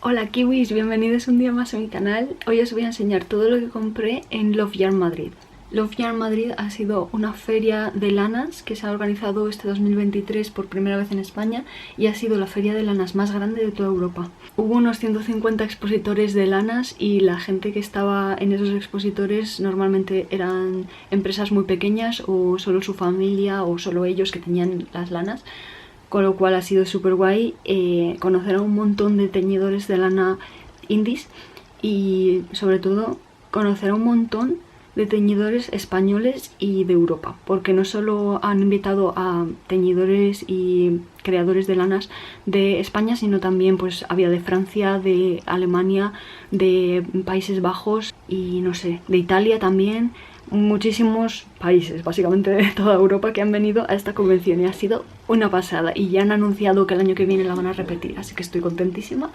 Hola kiwis, bienvenidos un día más a mi canal. Hoy os voy a enseñar todo lo que compré en Love Yarn Madrid. Love Yarn Madrid ha sido una feria de lanas que se ha organizado este 2023 por primera vez en España y ha sido la feria de lanas más grande de toda Europa. Hubo unos 150 expositores de lanas y la gente que estaba en esos expositores normalmente eran empresas muy pequeñas o solo su familia o solo ellos que tenían las lanas. Con lo cual ha sido súper guay conocer a un montón de teñidores de lana indies y sobre todo conocer a un montón de teñidores españoles y de Europa, porque no solo han invitado a teñidores y creadores de lanas de España, sino también pues había de Francia, de Alemania, de Países Bajos y no sé, de Italia también. Muchísimos países, básicamente de toda Europa, que han venido a esta convención y ha sido una pasada y ya han anunciado que el año que viene la van a repetir, así que estoy contentísima.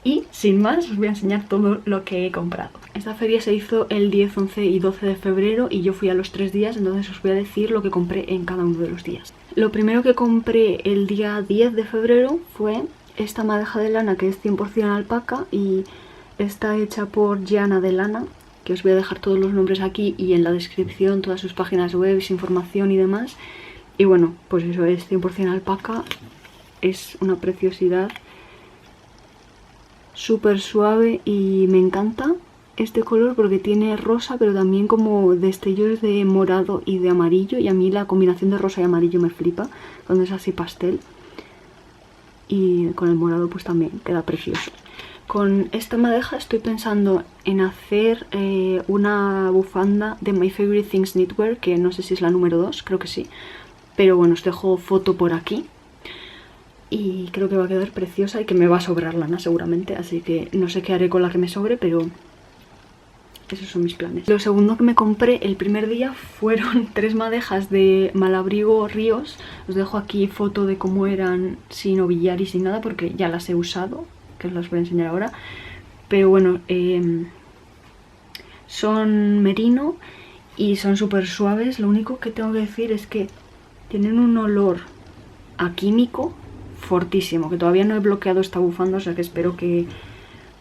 Y sin más os voy a enseñar todo lo que he comprado. Esta feria se hizo el 10, 11 y 12 de febrero y yo fui a los 3 días, entonces os voy a decir lo que compré en cada uno de los días. Lo primero que compré el día 10 de febrero fue esta madeja de lana que es 100% alpaca y está hecha por Gianna de Lana, que os voy a dejar todos los nombres aquí y en la descripción, todas sus páginas web, información y demás. Y bueno, pues eso es 100% alpaca, es una preciosidad, súper suave y me encanta este color porque tiene rosa pero también como destellos de morado y de amarillo, y a mí la combinación de rosa y amarillo me flipa cuando es así pastel, y con el morado pues también queda precioso. Con esta madeja estoy pensando en hacer una bufanda de My Favorite Things Knitwear, que no sé si es la número 2, creo que sí. Pero bueno, os dejo foto por aquí. Y creo que va a quedar preciosa y que me va a sobrar lana seguramente, así que no sé qué haré con la que me sobre, pero esos son mis planes. Lo segundo que me compré el primer día fueron 3 madejas de Malabrigo Ríos. Os dejo aquí foto de cómo eran sin ovillar y sin nada porque ya las he usado, que os las voy a enseñar ahora. Pero bueno, son merino y son súper suaves. Lo único que tengo que decir es que tienen un olor a químico fortísimo, que todavía no he bloqueado esta bufanda, o sea que espero que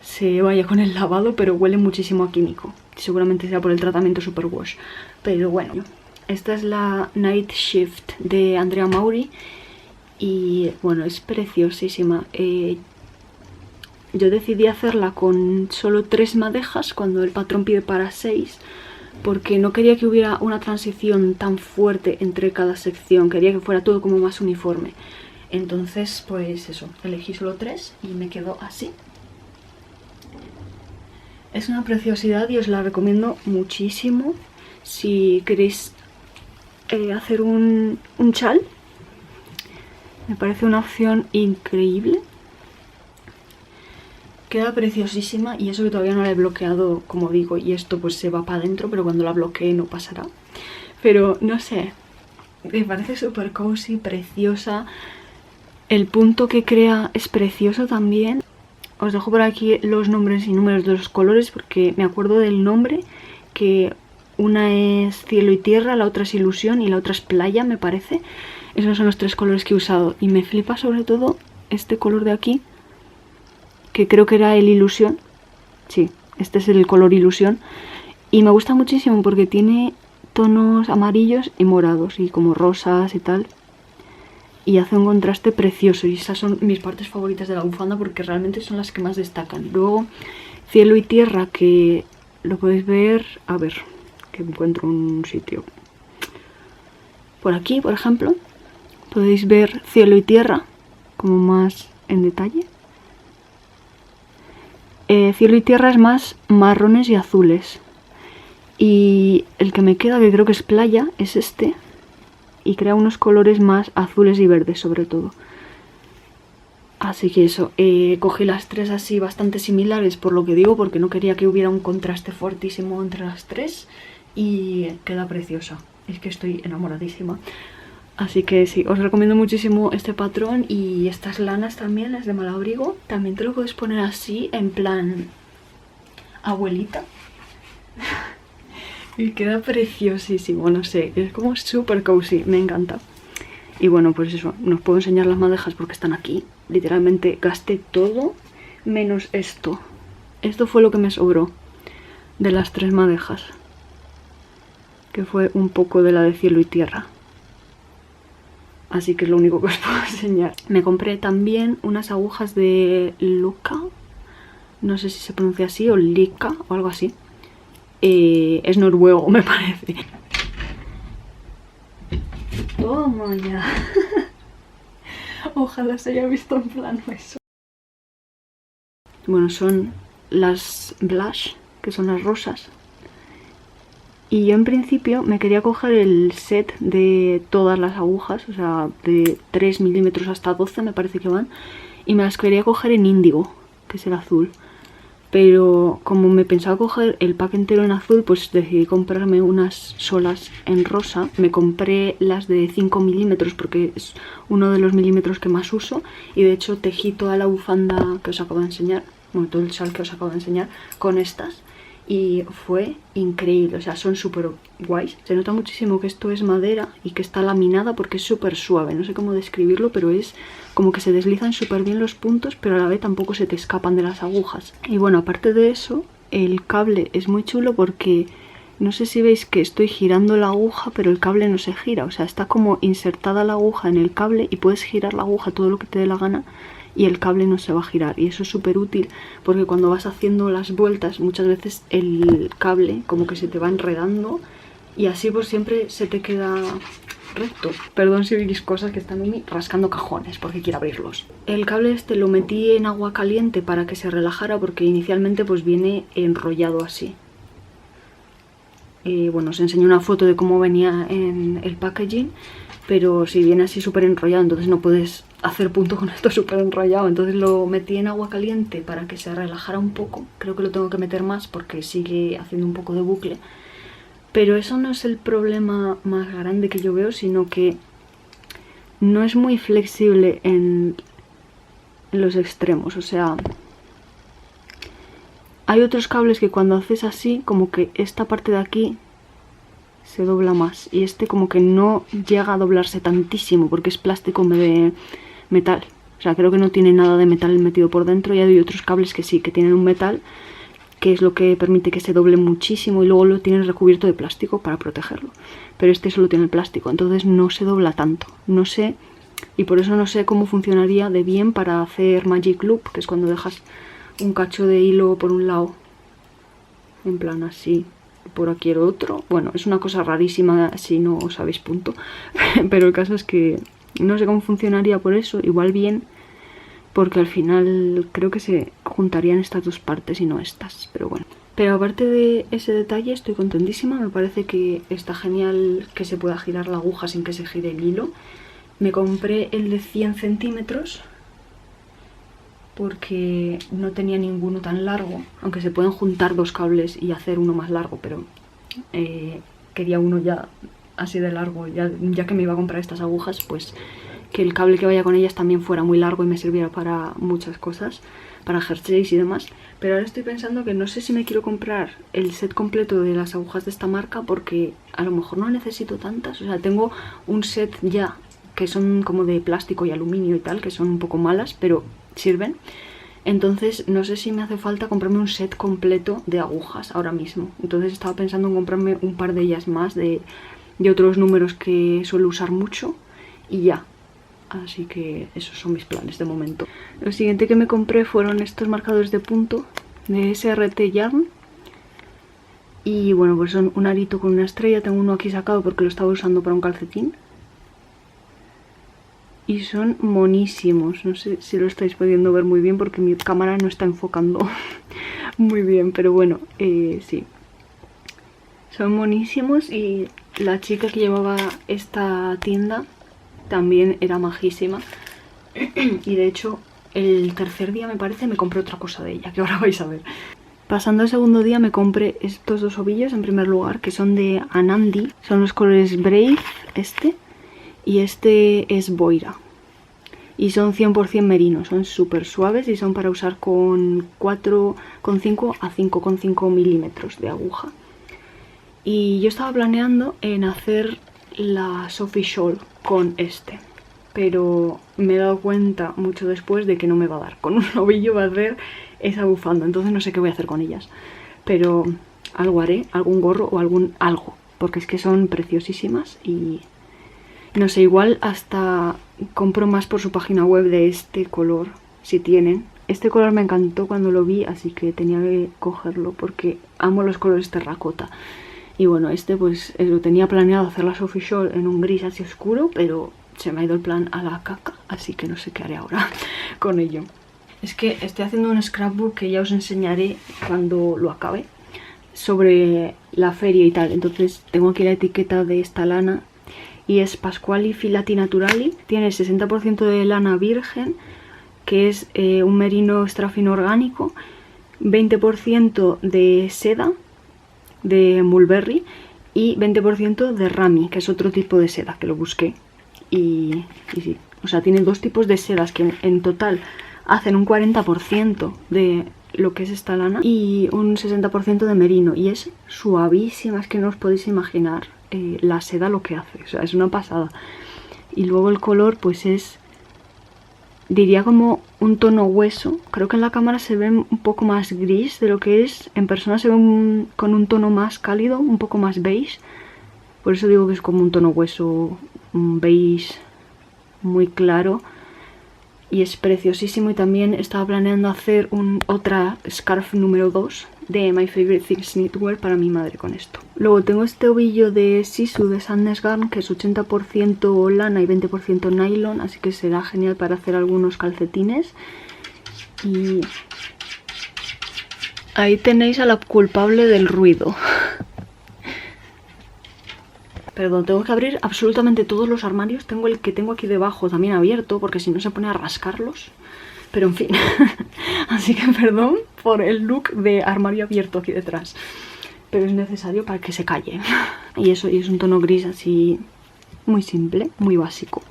se vaya con el lavado, pero huele muchísimo a químico. Seguramente sea por el tratamiento Superwash. Pero bueno, esta es la Night Shift de Andrea Maury y bueno, es preciosísima. Yo decidí hacerla con solo 3 madejas cuando el patrón pide para 6, porque no quería que hubiera una transición tan fuerte entre cada sección, quería que fuera todo como más uniforme. Entonces pues eso, elegí solo 3 y me quedó así. Es una preciosidad y os la recomiendo muchísimo si queréis hacer un chal. Me parece una opción increíble. Queda preciosísima y eso que todavía no la he bloqueado, como digo, y esto pues se va para adentro, pero cuando la bloquee no pasará. Pero no sé, me parece súper cozy, preciosa. El punto que crea es precioso también. Os dejo por aquí los nombres y números de los colores porque me acuerdo del nombre, que una es cielo y tierra, la otra es ilusión y la otra es playa, me parece. Esos son los 3 colores que he usado y me flipa sobre todo este color de aquí, que creo que era el ilusión. Sí, este es el color ilusión y me gusta muchísimo porque tiene tonos amarillos y morados y como rosas y tal, y hace un contraste precioso y esas son mis partes favoritas de la bufanda porque realmente son las que más destacan. Luego cielo y tierra, que lo podéis ver, a ver, que encuentro un sitio por aquí, por ejemplo, podéis ver cielo y tierra como más en detalle. Cielo y tierra es más marrones y azules, y el que me queda, que creo que es playa, es este, y crea unos colores más azules y verdes sobre todo. Así que eso, cogí las 3 así bastante similares por lo que digo, porque no quería que hubiera un contraste fortísimo entre las 3 y queda preciosa. Es que estoy enamoradísima. Así que sí, os recomiendo muchísimo este patrón y estas lanas también, las de Malabrigo. También te lo puedes poner así, en plan abuelita. Y queda preciosísimo, no sé, es como súper cozy, me encanta. Y bueno, pues eso, no os puedo enseñar las madejas porque están aquí. Literalmente gasté todo menos esto. Esto fue lo que me sobró de las 3 madejas, que fue un poco de la de cielo y tierra. Así que es lo único que os puedo enseñar. Me compré también unas agujas de Luca, no sé si se pronuncia así, o Lika o algo así. Es noruego, me parece. Toma ya. Ojalá se haya visto en plano eso. Bueno, son las blush, que son las rosas. Y yo en principio me quería coger el set de todas las agujas, o sea, de 3 milímetros hasta 12 me parece que van. Y me las quería coger en índigo, que es el azul. Pero como me pensaba coger el pack entero en azul, pues decidí comprarme unas solas en rosa. Me compré las de 5 milímetros porque es uno de los milímetros que más uso. Y de hecho tejí toda la bufanda que os acabo de enseñar, bueno, todo el chal que os acabo de enseñar con estas. Y fue increíble, o sea, son súper guays. Se nota muchísimo que esto es madera y que está laminada porque es súper suave. No sé cómo describirlo, pero es como que se deslizan súper bien los puntos, pero a la vez tampoco se te escapan de las agujas. Y bueno, aparte de eso, el cable es muy chulo porque no sé si veis que estoy girando la aguja, pero el cable no se gira. O sea, está como insertada la aguja en el cable y puedes girar la aguja todo lo que te dé la gana y el cable no se va a girar. Y eso es súper útil porque cuando vas haciendo las vueltas muchas veces el cable como que se te va enredando y así pues siempre se te queda recto. Perdón si veis cosas que están rascando cajones porque quiero abrirlos. El cable este lo metí en agua caliente para que se relajara porque inicialmente pues viene enrollado así. Bueno, os enseño una foto de cómo venía en el packaging, pero si viene así súper enrollado, entonces no puedes hacer punto con esto súper enrollado. Entonces lo metí en agua caliente para que se relajara un poco. Creo que lo tengo que meter más porque sigue haciendo un poco de bucle. Pero eso no es el problema más grande que yo veo, sino que no es muy flexible en los extremos. O sea, hay otros cables que cuando haces así, como que esta parte de aquí se dobla más. Y este como que no llega a doblarse tantísimo porque es plástico de metal. O sea, creo que no tiene nada de metal metido por dentro. Y hay otros cables que sí, que tienen un metal, que es lo que permite que se doble muchísimo y luego lo tienen recubierto de plástico para protegerlo. Pero este solo tiene el plástico, entonces no se dobla tanto. No sé, y por eso no sé cómo funcionaría de bien para hacer Magic Loop, que es cuando dejas un cacho de hilo por un lado, en plan así, por aquí el otro. Bueno, es una cosa rarísima si no os sabéis punto. Pero el caso es que no sé cómo funcionaría por eso, igual bien, porque al final creo que se juntarían estas dos partes y no estas, pero bueno. Pero aparte de ese detalle estoy contentísima, me parece que está genial que se pueda girar la aguja sin que se gire el hilo. Me compré el de 100 centímetros porque no tenía ninguno tan largo, aunque se pueden juntar dos cables y hacer uno más largo, pero quería uno ya así de largo, ya que me iba a comprar estas agujas, pues que el cable que vaya con ellas también fuera muy largo y me sirviera para muchas cosas, para jerseys y demás. Pero ahora estoy pensando que no sé si me quiero comprar el set completo de las agujas de esta marca porque a lo mejor no necesito tantas. O sea, tengo un set ya que son como de plástico y aluminio y tal, que son un poco malas, pero sirven. Entonces no sé si me hace falta comprarme un set completo de agujas ahora mismo. Entonces estaba pensando en comprarme un par de ellas más de otros números que suelo usar mucho y ya. Así que esos son mis planes de momento. Lo siguiente que me compré fueron estos marcadores de punto de SRT Yarn. Y bueno, pues son un arito con una estrella. Tengo uno aquí sacado porque lo estaba usando para un calcetín. Y son monísimos. No sé si lo estáis pudiendo ver muy bien porque mi cámara no está enfocando muy bien. Pero bueno, sí. Son monísimos y la chica que llevaba esta tienda también era majísima. Y de hecho el tercer día me parece me compré otra cosa de ella, que ahora vais a ver. Pasando el segundo día me compré estos dos ovillos en primer lugar, que son de Anandi. Son los colores Brave, y este es Boira. Y son 100% merino, son súper suaves y son para usar con 4,5 a 5,5 milímetros de aguja. Y yo estaba planeando en hacer la Sophie Shawl con este. pero me he dado cuenta mucho después de que no me va a dar. Con un ovillo va a hacer esa bufanda, entonces no sé qué voy a hacer con ellas. Pero algo haré, algún gorro o algo, porque es que son preciosísimas y no sé, igual hasta compro más por su página web de este color, si tienen. Este color me encantó cuando lo vi, así que tenía que cogerlo porque amo los colores terracota. Y bueno, este pues lo tenía planeado hacer la Sophie Scholl en un gris así oscuro, pero se me ha ido el plan a la caca, así que no sé qué haré ahora con ello. Es que estoy haciendo un scrapbook que ya os enseñaré cuando lo acabe, sobre la feria y tal. Entonces tengo aquí la etiqueta de esta lana y es Pasquali Filati Naturali. Tiene 60% de lana virgen, que es un merino extra fino orgánico, 20% de seda de mulberry y 20% de rami, que es otro tipo de seda que lo busqué. Y sí, o sea, tiene dos tipos de sedas que en total hacen un 40% de lo que es esta lana y un 60% de merino, y es suavísima, es que no os podéis imaginar la seda lo que hace, o sea, es una pasada. Y luego el color pues es, diría como un tono hueso. Creo que en la cámara se ve un poco más gris de lo que es, en persona se ve con un tono más cálido, un poco más beige, por eso digo que es como un tono hueso, un beige muy claro. Y es preciosísimo, y también estaba planeando hacer otra scarf número 2 de My Favorite Things Knitwear para mi madre con esto. Luego tengo este ovillo de Sisu de Sandnes Garn, que es 80% lana y 20% nylon, así que será genial para hacer algunos calcetines. Y ahí tenéis a la culpable del ruido. Perdón, tengo que abrir absolutamente todos los armarios. Tengo el que tengo aquí debajo también abierto, porque si no se pone a rascarlos. Pero en fin, así que perdón por el look de armario abierto aquí detrás, pero es necesario para que se calle. Y eso, y es un tono gris así muy simple, muy básico.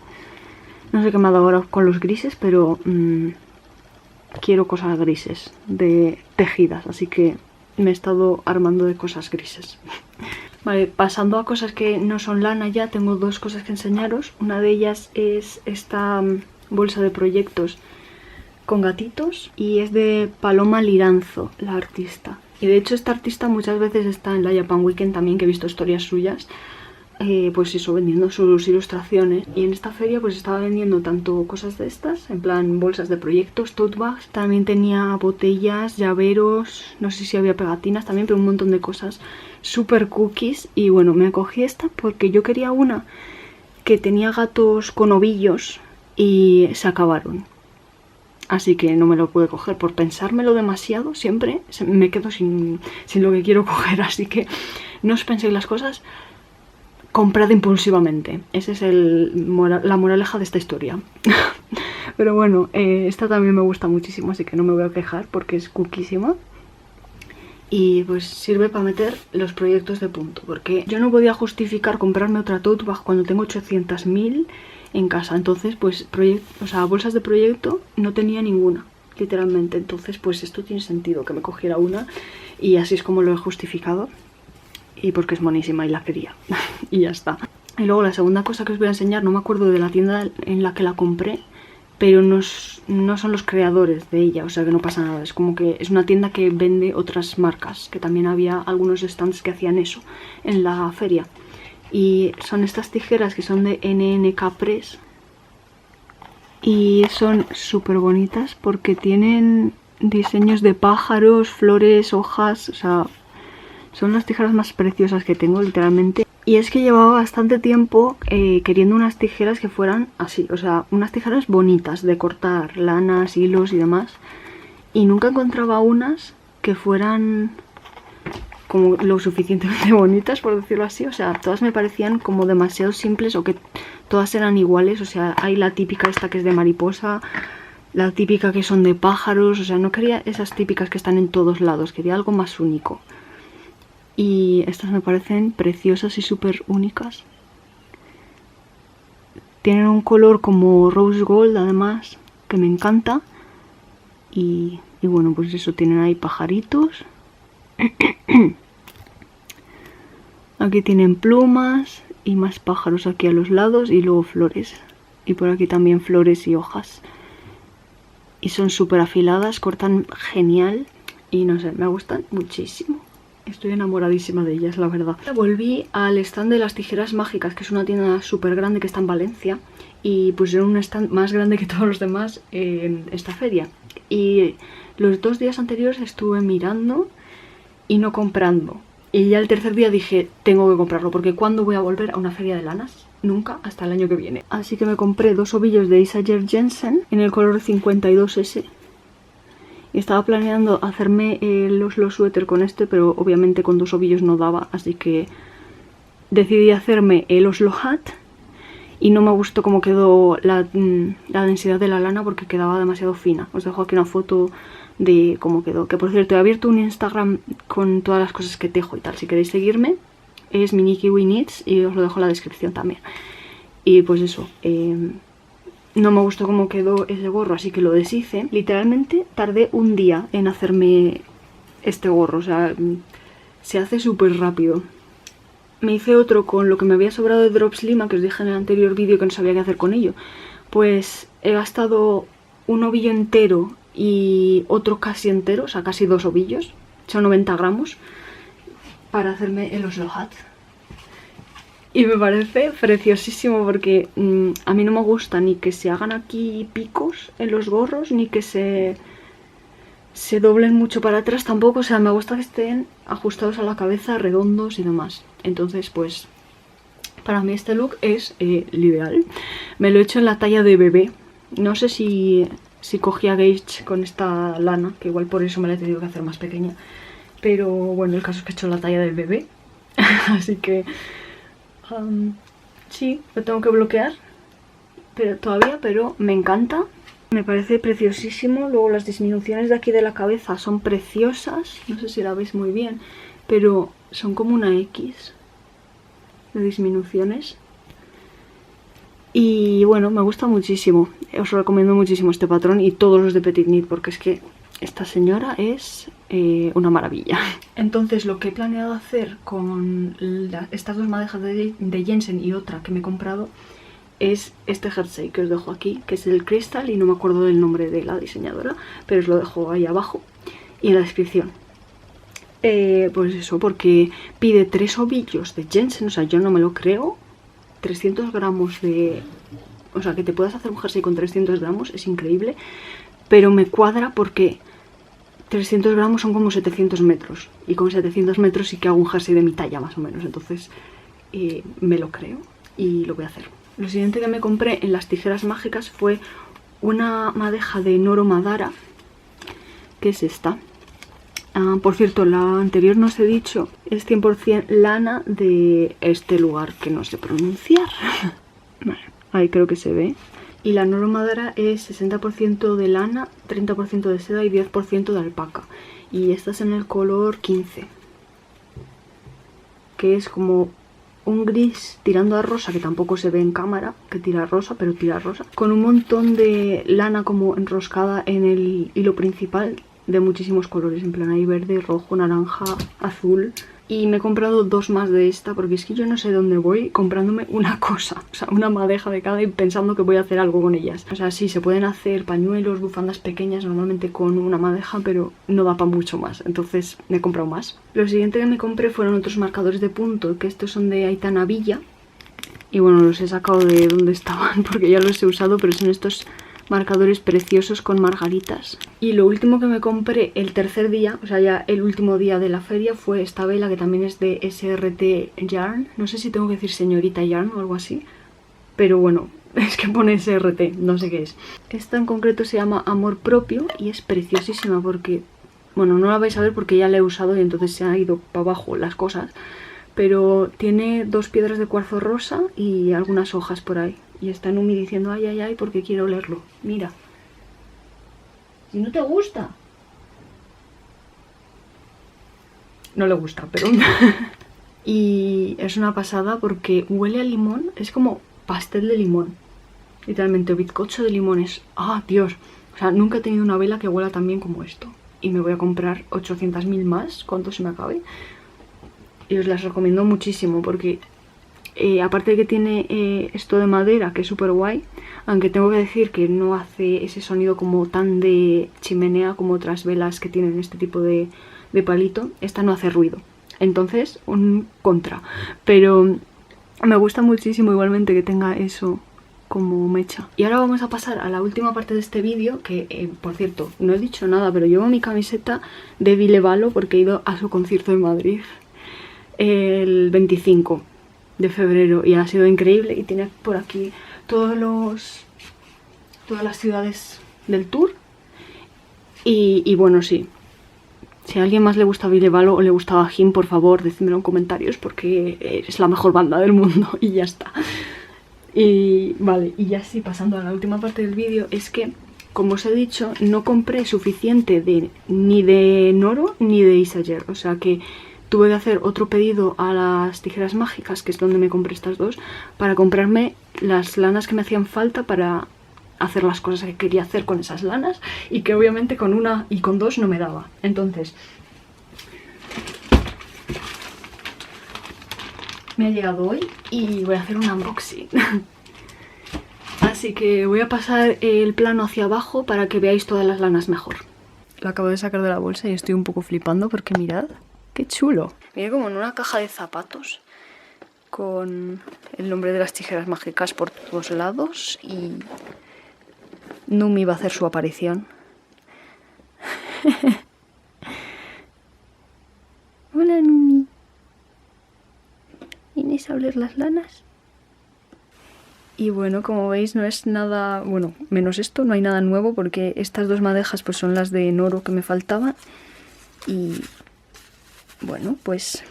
No sé qué me ha dado ahora con los grises, pero quiero cosas grises, de tejidas, así que me he estado armando de cosas grises. Vale, pasando a cosas que no son lana ya, tengo dos cosas que enseñaros. Una de ellas es esta bolsa de proyectos con gatitos y es de Paloma Liranzo, la artista. Y de hecho esta artista muchas veces está en la Japan Weekend también, que he visto historias suyas, pues eso, vendiendo sus ilustraciones. Y en esta feria pues estaba vendiendo tanto cosas de estas, en plan bolsas de proyectos, tote bags, también tenía botellas, llaveros, no sé si había pegatinas también, pero un montón de cosas super cookies. Y bueno, me cogí esta porque yo quería una que tenía gatos con ovillos y se acabaron, así que no me lo pude coger por pensármelo demasiado. Siempre me quedo sin lo que quiero coger, así que no os penséis las cosas, comprad impulsivamente. Esa es la moraleja de esta historia. Pero bueno, esta también me gusta muchísimo, así que no me voy a quejar porque es cookísima. Y pues sirve para meter los proyectos de punto, porque yo no podía justificar comprarme otra tote bag cuando tengo 800.000 en casa. Entonces pues bolsas de proyecto no tenía ninguna, literalmente. Entonces pues esto tiene sentido que me cogiera una, y así es como lo he justificado, y porque es monísima y la quería. Y ya está. Y luego la segunda cosa que os voy a enseñar, no me acuerdo de la tienda en la que la compré, pero no son los creadores de ella, o sea que no pasa nada. Es como que es una tienda que vende otras marcas, que también había algunos stands que hacían eso en la feria. Y son estas tijeras que son de NNK Press y son súper bonitas porque tienen diseños de pájaros, flores, hojas, o sea, son las tijeras más preciosas que tengo, literalmente. Y es que llevaba bastante tiempo queriendo unas tijeras que fueran así, o sea, unas tijeras bonitas de cortar lanas, hilos y demás, y nunca encontraba unas que fueran como lo suficientemente bonitas, por decirlo así. O sea, todas me parecían como demasiado simples, o que todas eran iguales. O sea, hay la típica esta que es de mariposa, la típica que son de pájaros. O sea, no quería esas típicas que están en todos lados, quería algo más único. Y estas me parecen preciosas y súper únicas. Tienen un color como rose gold además, que me encanta. Y bueno, pues eso, tienen ahí pajaritos. Aquí tienen plumas y más pájaros aquí a los lados y luego flores. y por aquí también flores y hojas. Y son súper afiladas, cortan genial y no sé, me gustan muchísimo. Estoy enamoradísima de ellas, la verdad. Volví al stand de las tijeras mágicas, que es una tienda súper grande que está en Valencia, y pusieron un stand más grande que todos los demás en esta feria. Y los 2 días anteriores estuve mirando y no comprando. Y ya el tercer día dije, tengo que comprarlo, porque ¿cuándo voy a volver a una feria de lanas? Nunca, hasta el año que viene. Así que me compré 2 ovillos de Isager Jensen en el color 52S. Y estaba planeando hacerme los suéter con este, pero obviamente con 2 ovillos no daba, así que decidí hacerme el Oslo Hat. Y no me gustó cómo quedó la densidad de la lana porque quedaba demasiado fina. Os dejo aquí una foto de cómo quedó. Que por cierto, he abierto un Instagram con todas las cosas que tejo y tal. Si queréis seguirme, es Minikiwi Knits y os lo dejo en la descripción también. Y pues eso, no me gustó cómo quedó ese gorro, así que lo deshice. Literalmente tardé un día en hacerme este gorro, o sea, se hace súper rápido. Me hice otro con lo que me había sobrado de Drops Lima, que os dije en el anterior vídeo que no sabía qué hacer con ello. Pues he gastado un ovillo entero y otro casi entero, o sea, casi 2 ovillos, son 90 gramos, para hacerme el Oslo Hat. Y me parece preciosísimo porque a mí no me gusta ni que se hagan aquí picos en los gorros, ni que se doblen mucho para atrás tampoco. O sea, me gusta que estén ajustados a la cabeza, redondos y demás. Entonces, pues, para mí este look es el ideal. Me lo he hecho en la talla de bebé. No sé si cogía gauge con esta lana, que igual por eso me la he tenido que hacer más pequeña. Pero bueno, el caso es que he hecho la talla de bebé. Así que sí, lo tengo que bloquear pero me encanta. Me parece preciosísimo. Luego las disminuciones de aquí de la cabeza son preciosas. No sé si la veis muy bien, pero son como una X de disminuciones. Y bueno, me gusta muchísimo. Os recomiendo muchísimo este patrón y todos los de Petit Knit, porque es que esta señora es una maravilla. Entonces lo que he planeado hacer con estas 2 madejas de Jensen y otra que me he comprado es este jersey que os dejo aquí, que es el Crystal y no me acuerdo del nombre de la diseñadora, pero os lo dejo ahí abajo y en la descripción. Pues eso, porque pide 3 ovillos de Jensen, o sea, yo no me lo creo. 300 gramos de... O sea, que te puedas hacer un jersey con 300 gramos es increíble, pero me cuadra porque 300 gramos son como 700 metros, y con 700 metros sí que hago un jersey de mi talla más o menos, entonces me lo creo y lo voy a hacer. Lo siguiente que me compré en las tijeras mágicas fue una madeja de Noro Madara, que es esta. Por cierto, la anterior no os he dicho, es 100% lana de este lugar que no sé pronunciar. Vale, ahí creo que se ve. Y la Noro Madara es 60% de lana, 30% de seda y 10% de alpaca. Y esta es en el color 15, que es como un gris tirando a rosa, que tampoco se ve en cámara, que tira rosa, pero tira rosa. Con un montón de lana como enroscada en el hilo principal de muchísimos colores, en plan hay verde, rojo, naranja, azul. Y me he comprado 2 más de esta porque es que yo no sé dónde voy comprándome una cosa, o sea, una madeja de cada y pensando que voy a hacer algo con ellas. O sea, sí, se pueden hacer pañuelos, bufandas pequeñas normalmente con una madeja, pero no da para mucho más, entonces me he comprado más. Lo siguiente que me compré fueron otros marcadores de punto, que estos son de Aitana Villa. Y bueno, los he sacado de donde estaban porque ya los he usado, pero son estos marcadores preciosos con margaritas. Y lo último que me compré el tercer día, o sea ya el último día de la feria, fue esta vela que también es de SRT Yarn. No sé si tengo que decir señorita Yarn o algo así, pero bueno, es que pone SRT, no sé qué es. Esta en concreto se llama Amor Propio y es preciosísima porque, bueno, no la vais a ver porque ya la he usado y entonces se han ido para abajo las cosas, pero tiene 2 piedras de cuarzo rosa y algunas hojas por ahí. Y está Numi diciendo ay, ay, ay, porque quiero olerlo. Mira. Si no te gusta. No le gusta, pero... Y es una pasada porque huele a limón. Es como pastel de limón. Literalmente, bizcocho de limones. ¡Ah, Dios! O sea, nunca he tenido una vela que huela tan bien como esto. Y me voy a comprar 800.000 más, cuanto se me acabe. Y os las recomiendo muchísimo porque Aparte de que tiene esto de madera, que es súper guay, aunque tengo que decir que no hace ese sonido como tan de chimenea como otras velas que tienen este tipo de palito. Esta no hace ruido, entonces un contra. Pero me gusta muchísimo igualmente que tenga eso como mecha. Y ahora vamos a pasar a la última parte de este vídeo, que por cierto, no he dicho nada, pero llevo mi camiseta de Ville Valo porque he ido a su concierto en Madrid el 25 de febrero y ha sido increíble. Y tiene por aquí todas las ciudades del tour. Y bueno, sí, si a alguien más le gusta Ville Valo o le gustaba Him, por favor, decídmelo en comentarios porque es la mejor banda del mundo y ya está. Y vale, y ya sí, pasando a la última parte del vídeo, es que, como os he dicho, no compré suficiente ni de Noro ni de Isager. O sea que tuve que hacer otro pedido a las tijeras mágicas, que es donde me compré estas dos, para comprarme las lanas que me hacían falta para hacer las cosas que quería hacer con esas lanas, y que obviamente con una y con dos no me daba. Entonces me ha llegado hoy y voy a hacer un unboxing. Así que voy a pasar el plano hacia abajo para que veáis todas las lanas mejor. Lo acabo de sacar de la bolsa y estoy un poco flipando porque mirad, qué chulo. Viene como en una caja de zapatos con el nombre de las tijeras mágicas por todos lados y Numi va a hacer su aparición. Hola, Numi. ¿Vienes a oler las lanas? Y bueno, como veis no es nada, bueno, menos esto, no hay nada nuevo porque estas dos madejas pues son las de Noro que me faltaban. Y bueno, pues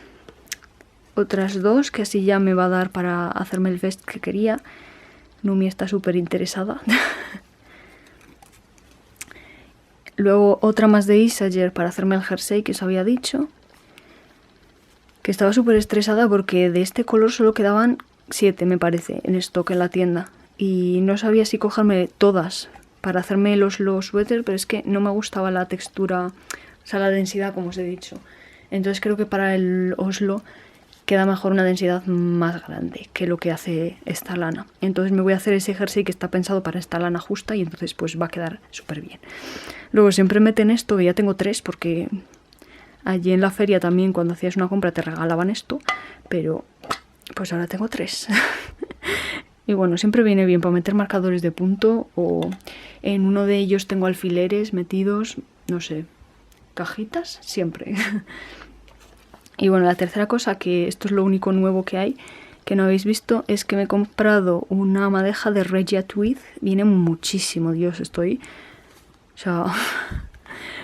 otras dos que así ya me va a dar para hacerme el vest que quería. Numi está súper interesada. Luego otra más de Isager para hacerme el jersey que os había dicho. Que estaba súper estresada porque de este color solo quedaban 7, me parece, en stock en la tienda. Y no sabía si cogerme todas para hacerme los suéter, pero es que no me gustaba la textura, o sea, la densidad, como os he dicho. Entonces creo que para el Oslo queda mejor una densidad más grande que lo que hace esta lana. Entonces me voy a hacer ese jersey que está pensado para esta lana justa y entonces pues va a quedar súper bien. Luego siempre meten esto, que ya tengo 3 porque allí en la feria también cuando hacías una compra te regalaban esto, pero pues ahora tengo 3. Y bueno, siempre viene bien para meter marcadores de punto, o en uno de ellos tengo alfileres metidos, no sé, cajitas, siempre. Y bueno, la tercera cosa, que esto es lo único nuevo que hay, que no habéis visto, es que me he comprado una madeja de Regia Tweed. Viene muchísimo, Dios, estoy... O sea...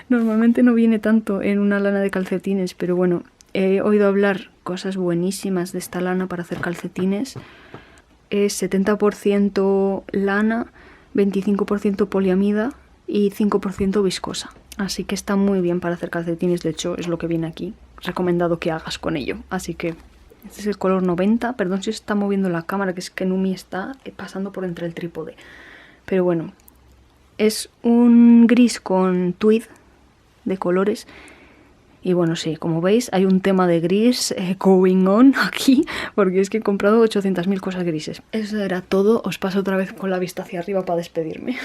Normalmente no viene tanto en una lana de calcetines, pero bueno, he oído hablar cosas buenísimas de esta lana para hacer calcetines. Es 70% lana, 25% poliamida y 5% viscosa. Así que está muy bien para hacer calcetines, de hecho es lo que viene aquí. Recomendado que hagas con ello. Así que este es el color 90. Perdón si se está moviendo la cámara, que es que Numi está pasando por entre el trípode. Pero bueno, es un gris con tweed de colores. Y bueno, sí, como veis hay un tema de gris going on aquí, porque es que he comprado 800.000 cosas grises. Eso era todo, os paso otra vez con la vista hacia arriba para despedirme.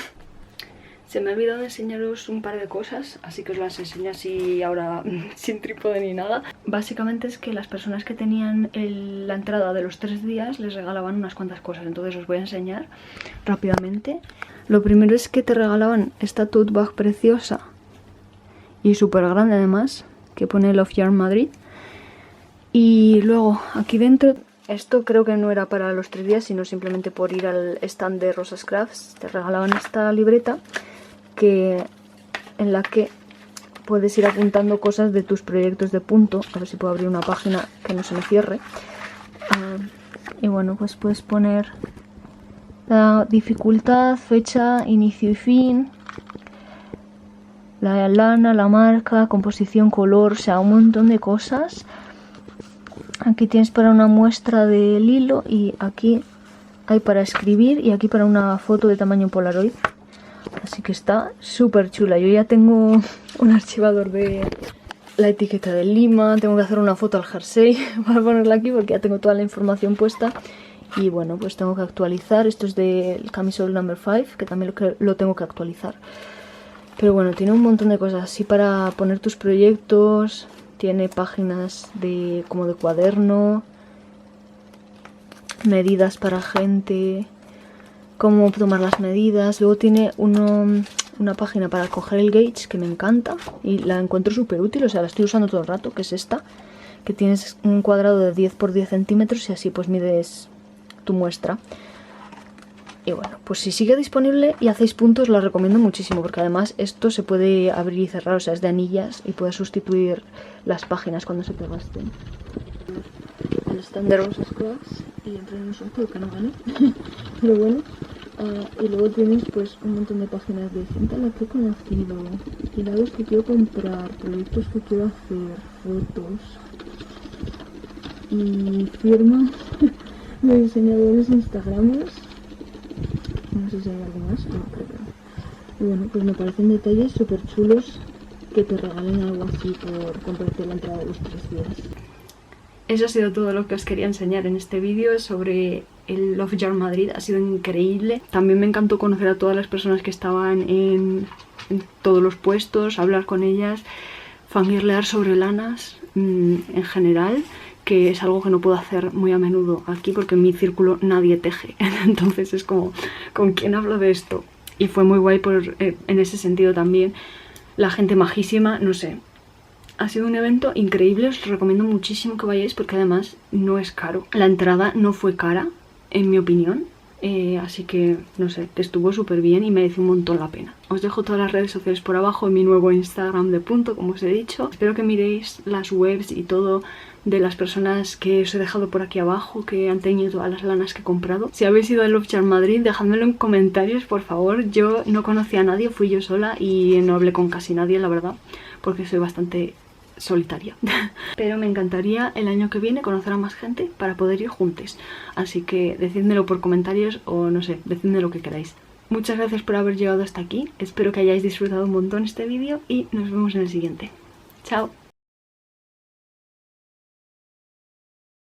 Se me ha olvidado enseñaros un par de cosas, así que os las enseño así ahora sin trípode ni nada. Básicamente es que las personas que tenían la entrada de los 3 días les regalaban unas cuantas cosas, entonces os voy a enseñar rápidamente. Lo primero es que te regalaban esta tote bag preciosa y súper grande además, que pone Love Yarn Madrid. Y luego aquí dentro, esto creo que no era para los 3 días, sino simplemente por ir al stand de Rosas Crafts, te regalaban esta libreta en la que puedes ir apuntando cosas de tus proyectos de punto. A ver si puedo abrir una página que no se me cierre. Y bueno, pues puedes poner la dificultad, fecha, inicio y fin, la lana, la marca, composición, color, o sea, un montón de cosas. Aquí tienes para una muestra del hilo y aquí hay para escribir y aquí para una foto de tamaño Polaroid. Así que está súper chula. Yo ya tengo un archivador de la etiqueta de Lima. Tengo que hacer una foto al jersey para ponerla aquí porque ya tengo toda la información puesta. Y bueno, pues tengo que actualizar. Esto es del camisol number 5, que también lo tengo que actualizar. Pero bueno, tiene un montón de cosas así para poner tus proyectos. Tiene páginas como de cuaderno, medidas para gente, cómo tomar las medidas. Luego tiene una página para coger el gauge que me encanta y la encuentro súper útil, o sea, la estoy usando todo el rato, que es esta, que tienes un cuadrado de 10 por 10 centímetros y así pues mides tu muestra. Y bueno, pues si sigue disponible y hacéis puntos, la recomiendo muchísimo, porque además esto se puede abrir y cerrar, o sea, es de anillas y puedes sustituir las páginas cuando se te gasten. El stand de Rosas Cross y entre nosotros que no gane. Pero bueno, y luego tienes pues un montón de páginas de gente a la que he conocido, helados que quiero comprar, proyectos que quiero hacer, fotos y firmas de diseñadores instagramos. No sé si hay algo más, no creo que no. Y bueno, pues me parecen detalles súper chulos que te regalen algo así por comprarte la entrada de los 3 días. Eso ha sido todo lo que os quería enseñar en este vídeo sobre el Love Jar Madrid. Ha sido increíble. También me encantó conocer a todas las personas que estaban en todos los puestos, hablar con ellas, fangirlear sobre lanas en general, que es algo que no puedo hacer muy a menudo aquí porque en mi círculo nadie teje. Entonces es como, ¿con quién hablo de esto? Y fue muy guay en ese sentido también. La gente majísima, no sé. Ha sido un evento increíble, os recomiendo muchísimo que vayáis porque además no es caro. La entrada no fue cara, en mi opinión, así que, no sé, estuvo súper bien y merece un montón la pena. Os dejo todas las redes sociales por abajo en mi nuevo Instagram de punto, como os he dicho. Espero que miréis las webs y todo de las personas que os he dejado por aquí abajo, que han tenido todas las lanas que he comprado. Si habéis ido a Love Jar Madrid, dejádmelo en comentarios, por favor. Yo no conocía a nadie, fui yo sola y no hablé con casi nadie, la verdad, porque soy bastante solitaria. Pero me encantaría el año que viene conocer a más gente para poder ir juntos. Así que decídmelo por comentarios o no sé, decidme lo que queráis. Muchas gracias por haber llegado hasta aquí. Espero que hayáis disfrutado un montón este vídeo y nos vemos en el siguiente. Chao.